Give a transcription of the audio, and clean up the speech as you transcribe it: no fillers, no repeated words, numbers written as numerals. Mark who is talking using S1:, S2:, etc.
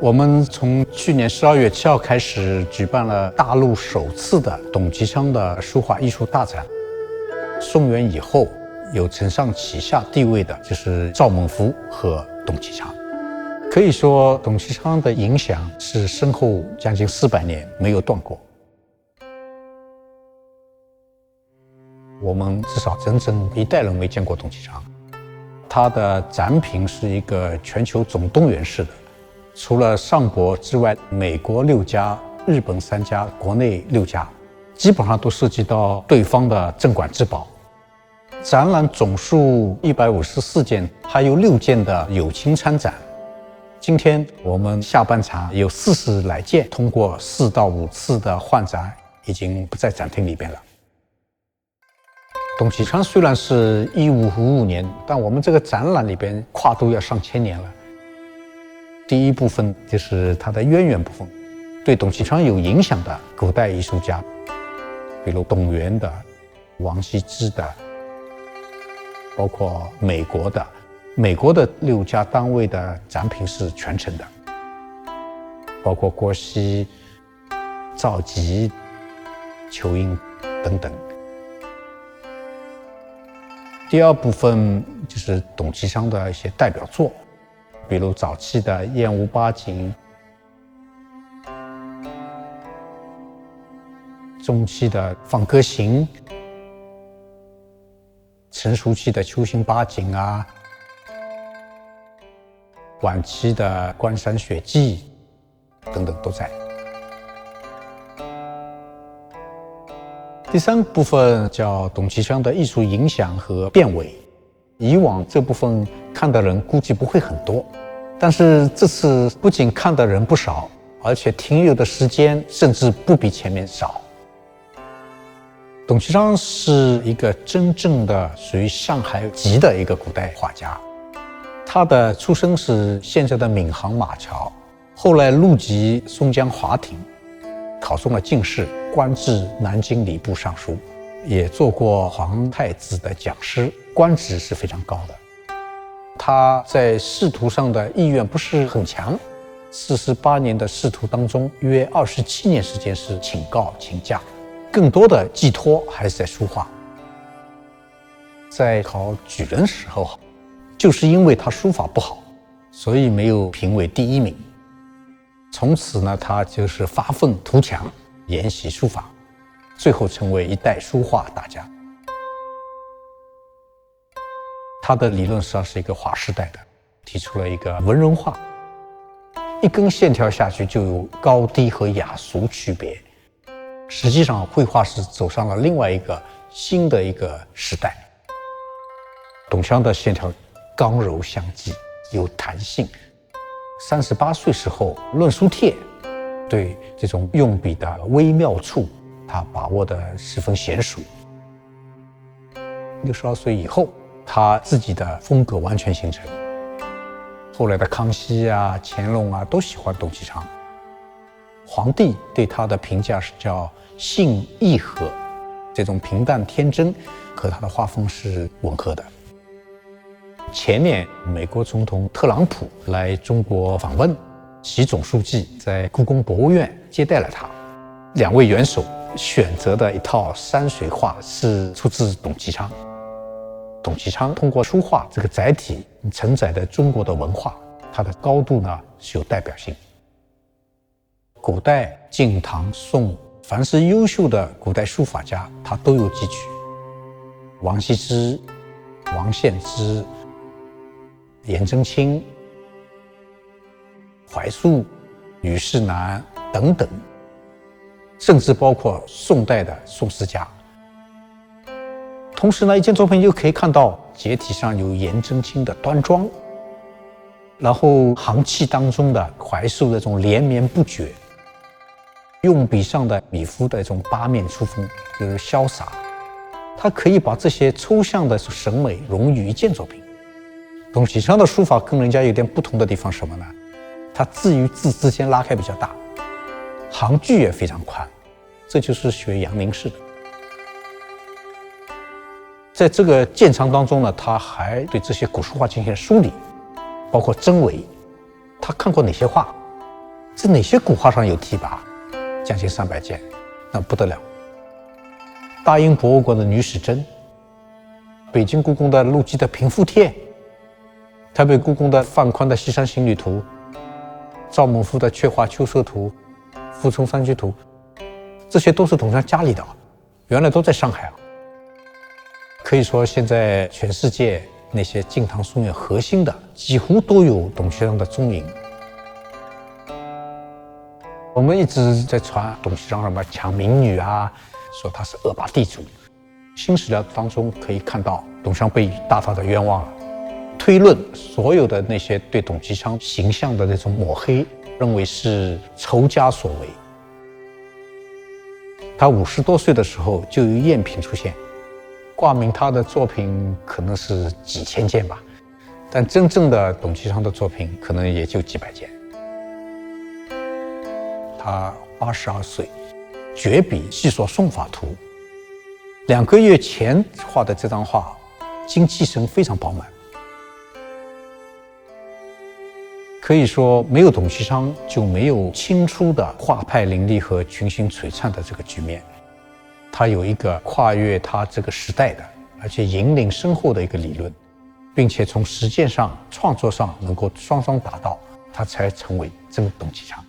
S1: 我们从去年12月7号开始举办了大陆首次的董其昌的书画艺术大展。宋元以后有承上启下地位的就是赵孟頫和董其昌。可以说董其昌的影响是深厚将近400年，没有断过。我们至少整整一代人没见过董其昌。他的展品是一个全球总动员式的，除了上博之外，美国6家、日本3家、国内6家，基本上都涉及到对方的镇馆之宝。展览总数154件，还有6件的友情参展。今天我们下半场有40来件，通过4到5次的换展，已经不在展厅里边了。董其昌虽然是1555年，但我们这个展览里边跨度要上千年了。第一部分就是他的渊源部分，对董其昌有影响的古代艺术家，比如董源的、王羲之的，包括美国的6家单位的展品是全程的，包括郭熙、赵佶、仇英等等。第二部分就是董其昌的一些代表作，比如早期的《燕吴八景》，中期的《放歌行》，成熟期的《秋兴八景》啊，晚期的《关山雪记》等等都在。第三部分叫董其昌的艺术影响和变伪。以往这部分看的人估计不会很多，但是这次不仅看的人不少，而且停留的时间甚至不比前面少。董其昌是一个真正的属于上海籍的一个古代画家，他的出身是现在的闵行马桥，后来入籍松江华亭，考中了进士，官至南京礼部尚书，也做过皇太子的讲师，官职是非常高的。他在仕途上的意愿不是很强，48年的仕途当中，约27年时间是请告请假，更多的寄托还是在书画。在考举人时候，就是因为他书法不好，所以没有评为第1名。从此呢，他就是发愤图强，研习书法，最后成为一代书画大家。他的理论实际上是一个划时代的，提出了一个文人画，一根线条下去就有高低和雅俗区别。实际上绘画是走上了另外一个新的一个时代。董其昌的线条刚柔相济，有弹性。38岁时候论书帖，对这种用笔的微妙处，他把握得十分娴熟。62岁以后，他自己的风格完全形成。后来的康熙啊、乾隆啊都喜欢董其昌。皇帝对他的评价是叫性义和，这种平淡天真和他的画风是吻合的。前年美国总统特朗普来中国访问，习总书记在故宫博物院接待了他。2位元首选择的一套山水画是出自董其昌。董其昌通过书画这个载体承载的中国的文化，它的高度呢是有代表性。古代晋唐宋，凡是优秀的古代书法家，他都有汲取。王羲之、王献之、颜真卿、怀素、虞世南等等，甚至包括宋代的宋思佳。同时呢，一件作品就可以看到结体上有颜真卿的端庄，然后行气当中的怀素的这种连绵不绝，用笔上的笔锋的这种八面出风，就是潇洒。他可以把这些抽象的审美融于一件作品。董其昌的书法跟人家有点不同的地方是什么呢？他字与字之间拉开比较大，行距也非常宽，这就是学阳明式的。在这个渐长当中呢，他还对这些古书画进行了梳理，包括曾伟，他看过哪些画？这哪些古画上有题跋？将近300件，那不得了。大英博物馆的女史箴，北京故宫的陆机的《平复帖》，台北故宫的范宽的《西山行旅图》，赵孟頫的《鹊华秋色图》，傅聪山居图，这些都是董其昌家里的，原来都在上海啊。可以说，现在全世界那些晋唐宋元核心的，几乎都有董其昌的踪影。我们一直在传董其昌什么抢民女啊，说他是恶霸地主。新史料当中可以看到，董其昌被大大的冤枉了。推论所有的那些对董其昌形象的那种抹黑，认为是仇家所为。他50多岁的时候就有赝品出现，挂名他的作品可能是几千件吧，但真正的董其昌的作品可能也就几百件。他82岁，绝笔细说宋法图。2个月前画的这张画，精气神非常饱满。可以说，没有董其昌，就没有清初的画派林立和群星璀璨的这个局面。他有一个跨越他这个时代的，而且引领深厚的一个理论，并且从实践上、创作上能够双双达到，他才成为真董其昌。